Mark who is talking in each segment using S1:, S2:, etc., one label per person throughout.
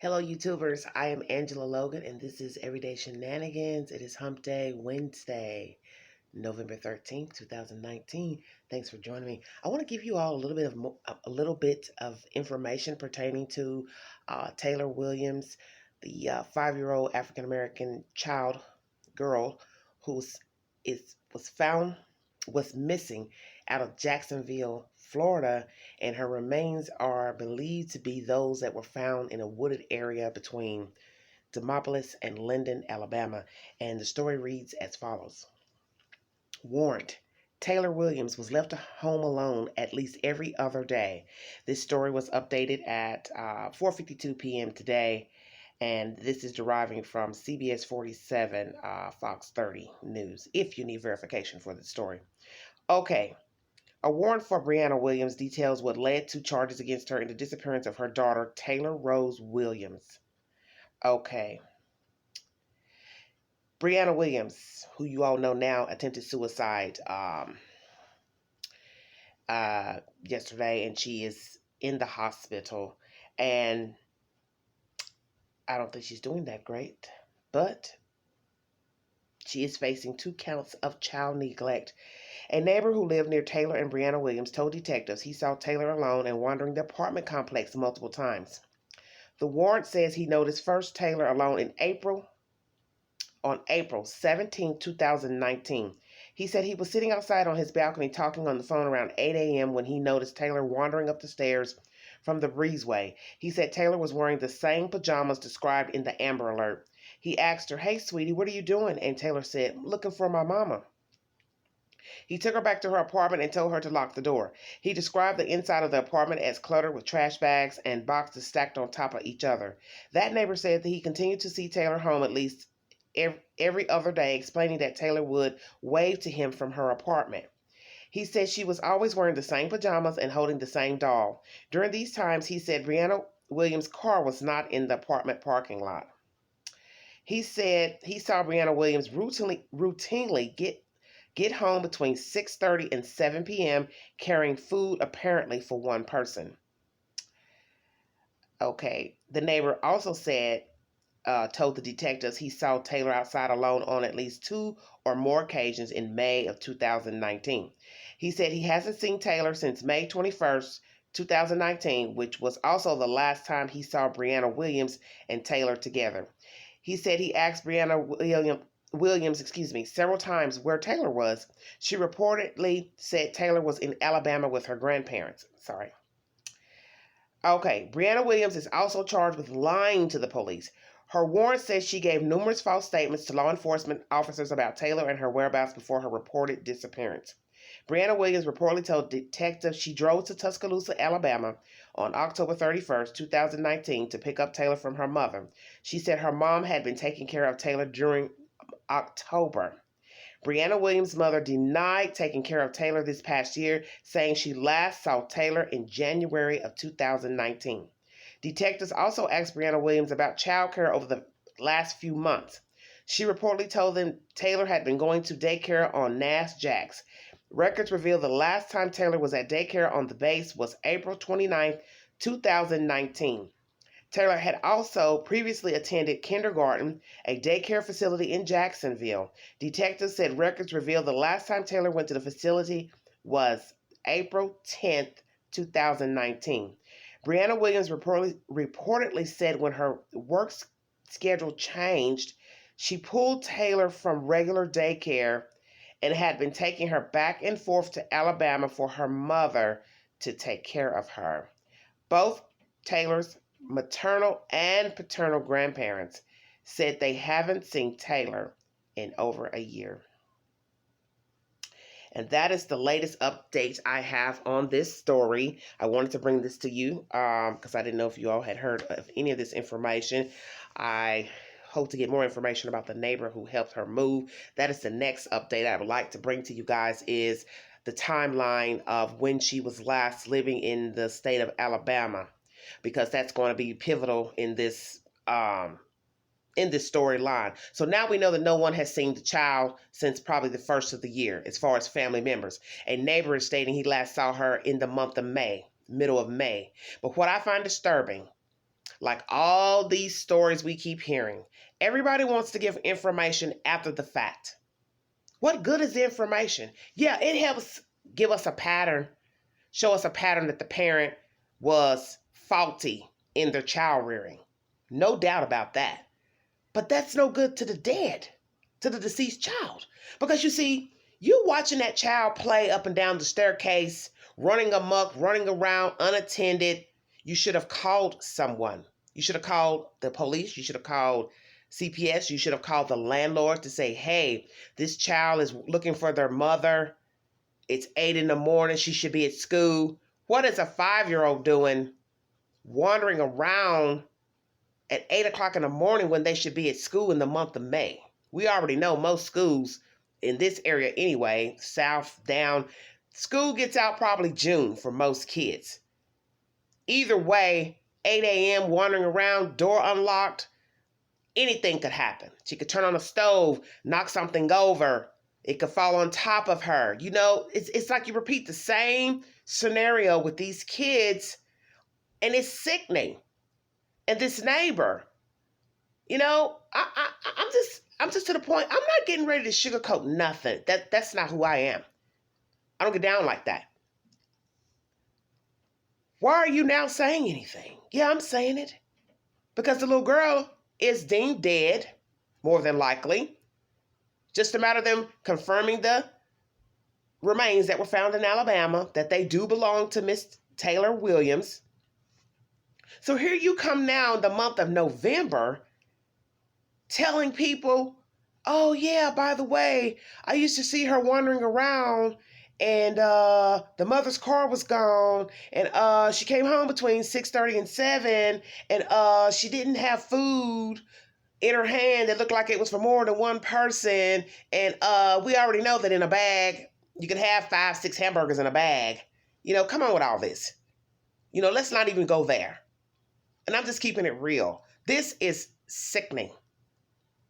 S1: Hello, YouTubers. I am Angela Logan, and this is Everyday Shenanigans. It is Hump Day Wednesday, November 13th, 2019. Thanks for joining me. I want to give you all a little bit of information pertaining to Taylor Williams, the 5-year-old African American child girl who's is was found was missing out of Jacksonville, Florida, and her remains are believed to be those that were found in a wooded area between Demopolis and Linden, Alabama. And the story reads as follows. Warrant. Taylor Williams was left home alone at least every other day. This story was updated at 4:52 p.m. today, and this is deriving from CBS 47, Fox 30 News, if you need verification for the story. Okay, a warrant for Brianna Williams details what led to charges against her in the disappearance of her daughter, Taylor Rose Williams. Okay. Brianna Williams, who you all know now, attempted suicide yesterday, and she is in the hospital. And I don't think she's doing that great, but she is facing 2 counts of child neglect. A neighbor who lived near Taylor and Brianna Williams told detectives he saw Taylor alone and wandering the apartment complex multiple times. The warrant says he noticed first Taylor alone on April 17, 2019. He said he was sitting outside on his balcony talking on the phone around 8 a.m. when he noticed Taylor wandering up the stairs from the breezeway. He said Taylor was wearing the same pajamas described in the Amber Alert. He asked her, "Hey, sweetie, what are you doing?" And Taylor said, "Looking for my mama." He took her back to her apartment and told her to lock the door. He described the inside of the apartment as cluttered with trash bags and boxes stacked on top of each other. That neighbor said that he continued to see Taylor home at least every other day, explaining that Taylor would wave to him from her apartment. He said she was always wearing the same pajamas and holding the same doll. During these times, he said Brianna Williams' car was not in the apartment parking lot. He said he saw Brianna Williams routinely get home between 6:30 and 7 p.m. carrying food apparently for one person. Okay, the neighbor also told the detectives he saw Taylor outside alone on at least 2 or more occasions in May of 2019. He said he hasn't seen Taylor since May 21st, 2019, which was also the last time he saw Brianna Williams and Taylor together. He said he asked Williams, several times where Taylor was. She reportedly said Taylor was in Alabama with her grandparents. Sorry. Okay, Brianna Williams is also charged with lying to the police. Her warrant says she gave numerous false statements to law enforcement officers about Taylor and her whereabouts before her reported disappearance. Brianna Williams reportedly told detectives she drove to Tuscaloosa, Alabama on October 31st, 2019 to pick up Taylor from her mother. She said her mom had been taking care of Taylor during October. Brianna Williams' mother denied taking care of Taylor this past year, saying she last saw Taylor in January of 2019. Detectives also asked Brianna Williams about child care over the last few months. She reportedly told them Taylor had been going to daycare on Nass Jacks. Records reveal the last time Taylor was at daycare on the base was April 29, 2019. Taylor had also previously attended kindergarten, a daycare facility in Jacksonville. Detectives said records reveal the last time Taylor went to the facility was April 10th, 2019. Brianna Williams reportedly said when her work schedule changed, she pulled Taylor from regular daycare and had been taking her back and forth to Alabama for her mother to take care of her. Both Taylor's maternal and paternal grandparents said they haven't seen Taylor in over a year. And that is the latest update I have on this story. I wanted to bring this to you because I didn't know if you all had heard of any of this information. I hope to get more information about the neighbor who helped her move. That is the next update I would like to bring to you guys is the timeline of when she was last living in the state of Alabama, because that's going to be pivotal in this storyline. So now we know that no one has seen the child since probably the first of the year as far as family members. A neighbor is stating he last saw her in the month of May, middle of May. But what I find disturbing Like all these stories we keep hearing, everybody wants to give information after the fact. What good is the information? Yeah, it helps give us a pattern, show us a pattern that the parent was faulty in their child rearing. No doubt about that. But that's no good to the dead, to the deceased child. Because you see, you watching that child play up and down the staircase, running amok, running around unattended. You should have called someone. You should have called the police. You should have called CPS. You should have called the landlord to say, hey, this child is looking for their mother. It's 8 in the morning. She should be at school. What is a 5-year-old doing wandering around at 8 o'clock in the morning when they should be at school in the month of May? We already know most schools in this area anyway, south, down, school gets out probably June for most kids. Either way, 8 a.m. wandering around, door unlocked, anything could happen. She could turn on the stove, knock something over. It could fall on top of her. You know, it's like you repeat the same scenario with these kids, and it's sickening. And this neighbor, you know, I'm just to the point. I'm not getting ready to sugarcoat nothing. That's not who I am. I don't get down like that. Why are you now saying anything? Yeah, I'm saying it because the little girl is deemed dead, more than likely. Just a matter of them confirming the remains that were found in Alabama, that they do belong to Miss Taylor Williams. So here you come now in the month of November telling people, oh yeah, by the way, I used to see her wandering around and the mother's car was gone and she came home between 6:30 and 7 and she didn't have food in her hand that looked like it was for more than one person. And we already know that in a bag, you can have 5, 6 hamburgers in a bag. You know, come on with all this. You know, let's not even go there. And I'm just keeping it real. This is sickening.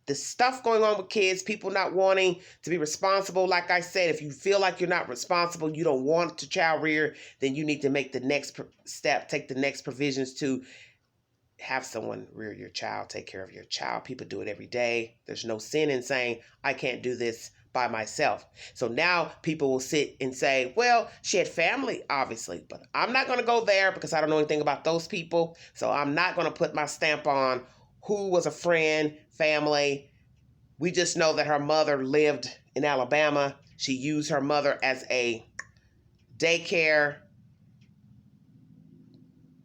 S1: The stuff going on with kids, people not wanting to be responsible. Like I said, if you feel like you're not responsible, you don't want to child rear, then you need to make the next step, take the next provisions to have someone rear your child, take care of your child. People do it every day. There's no sin in saying, I can't do this by myself. So now people will sit and say, well, she had family, obviously, but I'm not going to go there because I don't know anything about those people. So I'm not going to put my stamp on who was a friend, family. We just know that her mother lived in Alabama. She used her mother as a daycare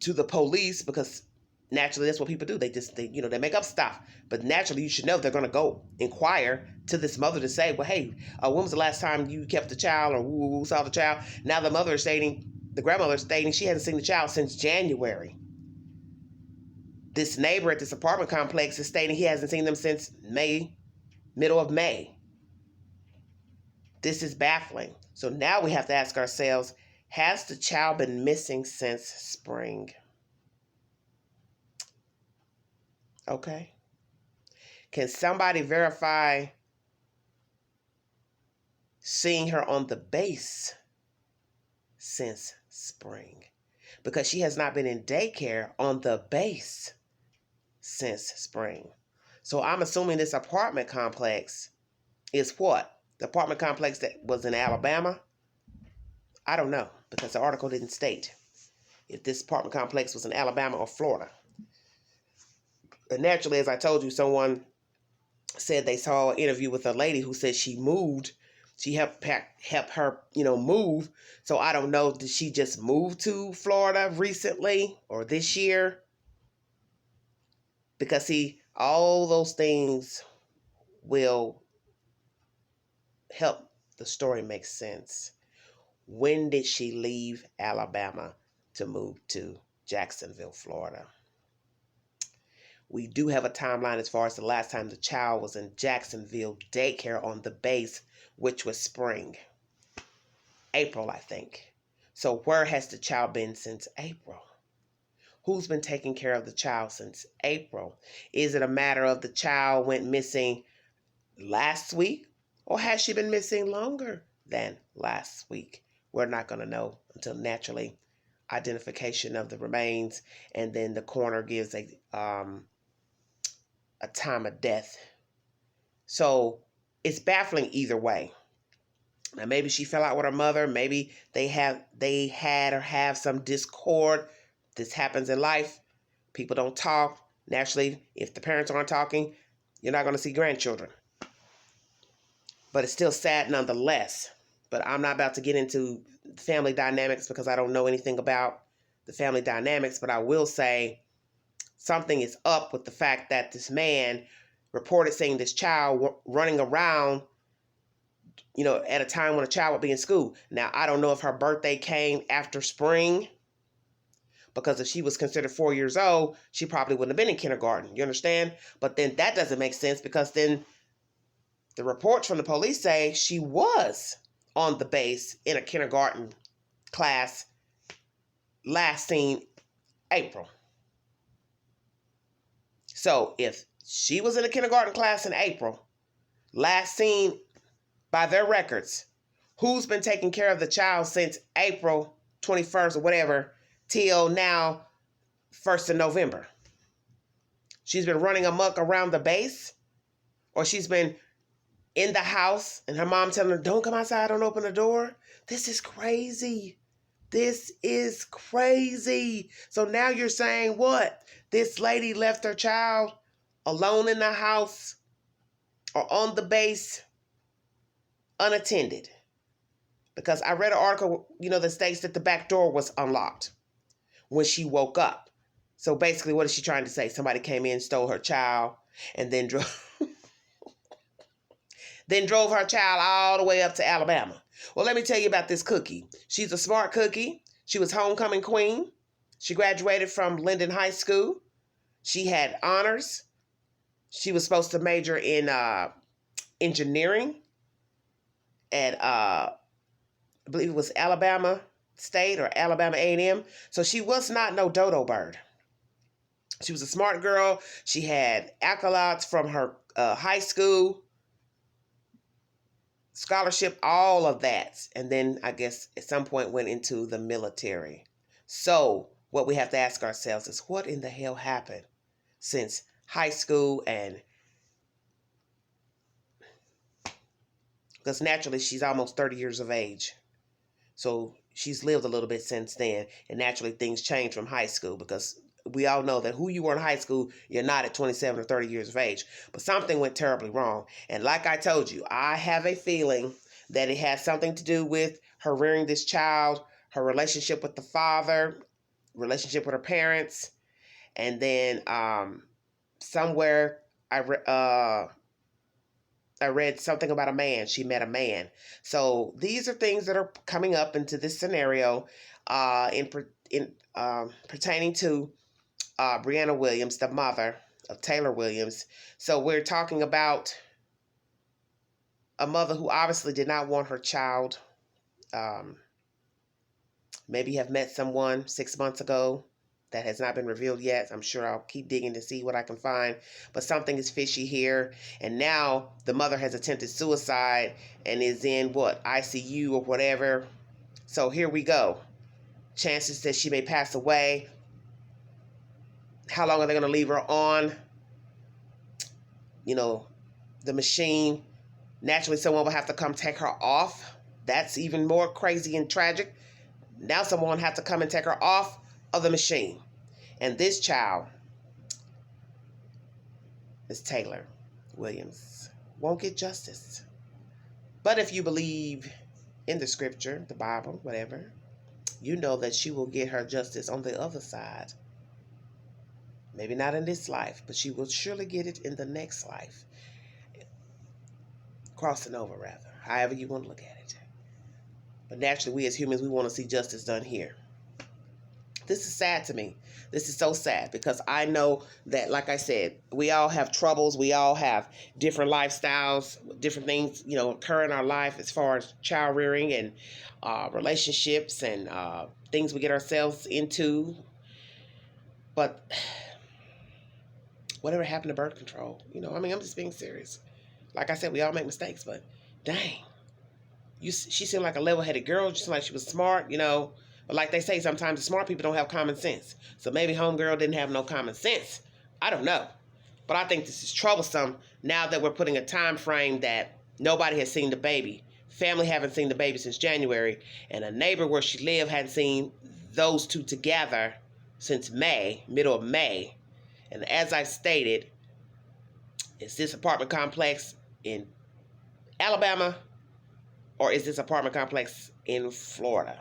S1: to the police because naturally that's what people do. They make up stuff. But naturally you should know they're going to go inquire to this mother to say, well, hey, when was the last time you kept the child or who saw the child? Now the grandmother is stating she hasn't seen the child since January. This neighbor at this apartment complex is stating he hasn't seen them since May, middle of May. This is baffling. So now we have to ask ourselves, has the child been missing since spring? Okay. Can somebody verify seeing her on the base since spring? Because she has not been in daycare on the base since spring. So I'm assuming this apartment complex is what? The apartment complex that was in Alabama? I don't know because the article didn't state if this apartment complex was in Alabama or Florida. And naturally, as I told you, someone said they saw an interview with a lady who said she moved. She helped her, move. So I don't know, did she just move to Florida recently or this year? Because see, all those things will help the story make sense. When did she leave Alabama to move to Jacksonville, Florida? We do have a timeline as far as the last time the child was in Jacksonville daycare on the base, which was spring. April, I think. So where has the child been since April? Who's been taking care of the child since April? Is it a matter of the child went missing last week? Or has she been missing longer than last week? We're not going to know until naturally identification of the remains, and then the coroner gives a time of death. So it's baffling either way. Now maybe she fell out with her mother. Maybe they had or have some discord. This happens in life. People don't talk. Naturally, if the parents aren't talking, you're not going to see grandchildren. But it's still sad nonetheless. But I'm not about to get into family dynamics because I don't know anything about the family dynamics. But I will say something is up with the fact that this man reported seeing this child running around, at a time when a child would be in school. Now, I don't know if her birthday came after spring, because if she was considered 4 years old, she probably wouldn't have been in kindergarten. You understand? But then that doesn't make sense, because then the reports from the police say she was on the base in a kindergarten class last seen April. So if she was in a kindergarten class in April, last seen by their records, who's been taking care of the child since April 21st or whatever till now, 1st of November? She's been running amok around the base, or she's been in the house and her mom telling her, don't come outside, don't open the door. This is crazy. This is crazy. So now you're saying what? This lady left her child alone in the house or on the base unattended. Because I read an article, that states that the back door was unlocked when she woke up. So basically, what is she trying to say? Somebody came in, stole her child, and then drove her child all the way up to Alabama. Well, let me tell you about this cookie. She's a smart cookie. She was homecoming queen. She graduated from Linden High School. She had honors. She was supposed to major in engineering at, I believe it was Alabama State or Alabama A&M. So she was not no dodo bird. She was a smart girl. She had accolades from her high school, scholarship, all of that. And then I guess at some point went into the military. So what we have to ask ourselves is, what in the hell happened since high school? And because naturally she's almost 30 years of age. So she's lived a little bit since then. And naturally things change from high school, because we all know that who you were in high school, you're not at 27 or 30 years of age. But something went terribly wrong. And like I told you, I have a feeling that it has something to do with her rearing this child, her relationship with the father, relationship with her parents. And then somewhere I read something about a man. She met a man. So these are things that are coming up into this scenario pertaining to Brianna Williams, the mother of Taylor Williams. So we're talking about a mother who obviously did not want her child. Maybe have met someone 6 months ago. That has not been revealed yet. I'm sure I'll keep digging to see what I can find. But something is fishy here. And now the mother has attempted suicide and is in ICU or whatever. So here we go. Chances that she may pass away. How long are they going to leave her on, the machine? Naturally, someone will have to come take her off. That's even more crazy and tragic. Now someone will have to come and take her off of the machine. And this child, Miss Taylor Williams, won't get justice. But if you believe in the scripture, the Bible, whatever, you know that she will get her justice on the other side. Maybe not in this life, but she will surely get it in the next life. Crossing over, rather. However you want to look at it. But naturally, we as humans, we want to see justice done here. This is sad to me. This is so sad, because I know that, like I said, we all have troubles. We all have different lifestyles, different things, occur in our life as far as child rearing and relationships and things we get ourselves into. But whatever happened to birth control? I'm just being serious. Like I said, we all make mistakes, but dang. She seemed like a level-headed girl. She seemed like she was smart, But like they say, sometimes the smart people don't have common sense. So maybe homegirl didn't have no common sense. I don't know. But I think this is troublesome now that we're putting a time frame that nobody has seen the baby. Family haven't seen the baby since January, and a neighbor where she lived hadn't seen those two together since May, middle of May. And as I stated, is this apartment complex in Alabama or is this apartment complex in Florida?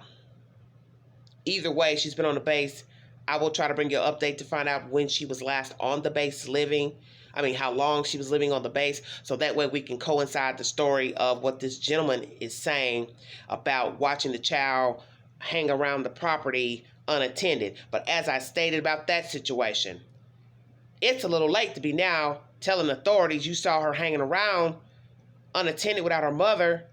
S1: Either way, she's been on the base. I will try to bring you an update to find out when she was last on the base living. I mean, how long she was living on the base. So that way we can coincide the story of what this gentleman is saying about watching the child hang around the property unattended. But as I stated about that situation, it's a little late to be now telling authorities you saw her hanging around unattended without her mother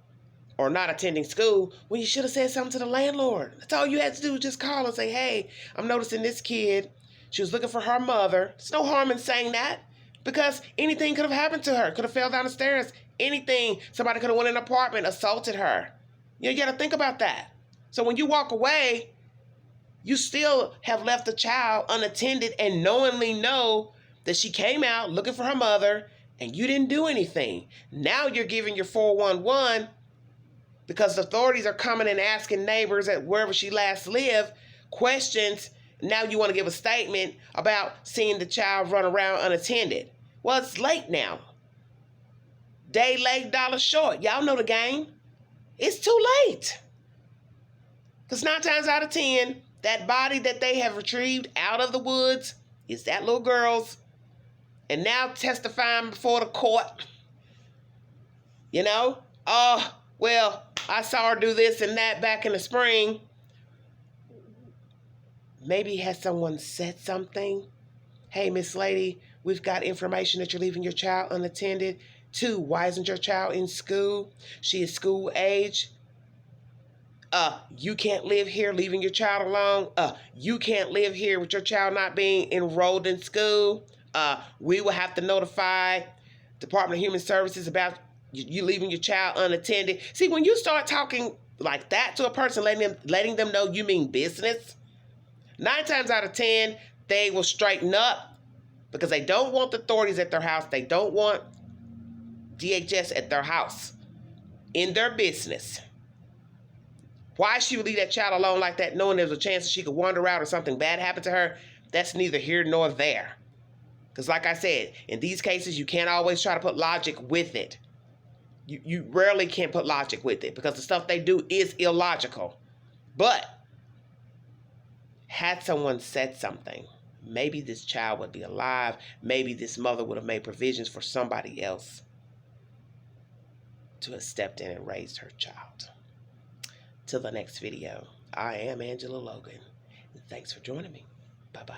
S1: or not attending school when you should have said something to the landlord. That's all you had to do was just call and say, hey, I'm noticing this kid. She was looking for her mother. There's no harm in saying that because anything could have happened to her. Could have fell down the stairs. Anything. Somebody could have went in an apartment, assaulted her. You got to think about that. So when you walk away, you still have left the child unattended and knowingly know that she came out looking for her mother and you didn't do anything. Now you're giving your 411 because the authorities are coming and asking neighbors at wherever she last lived questions. Now you want to give a statement about seeing the child run around unattended. Well, it's late now. Day late, dollar short. Y'all know the game. It's too late. Because 9 times out of 10, that body that they have retrieved out of the woods is that little girl's. And now testifying before the court, you know, well, I saw her do this and that back in the spring. Maybe has someone said something? Hey, Miss Lady, we've got information that you're leaving your child unattended. 2, why isn't your child in school? She is school age. You can't live here leaving your child alone. You can't live here with your child not being enrolled in school. We will have to notify Department of Human Services about you leaving your child unattended. See, when you start talking like that to a person, letting them know you mean business, 9 times out of 10, they will straighten up because they don't want the authorities at their house. They don't want DHS at their house in their business. Why she would leave that child alone like that, knowing there's a chance that she could wander out or something bad happened to her, that's neither here nor there. Because like I said, in these cases, you can't always try to put logic with it. You rarely can put logic with it because the stuff they do is illogical. But had someone said something, maybe this child would be alive. Maybe this mother would have made provisions for somebody else to have stepped in and raised her child. Till the next video, I am Angela Logan. Thanks for joining me. Bye-bye.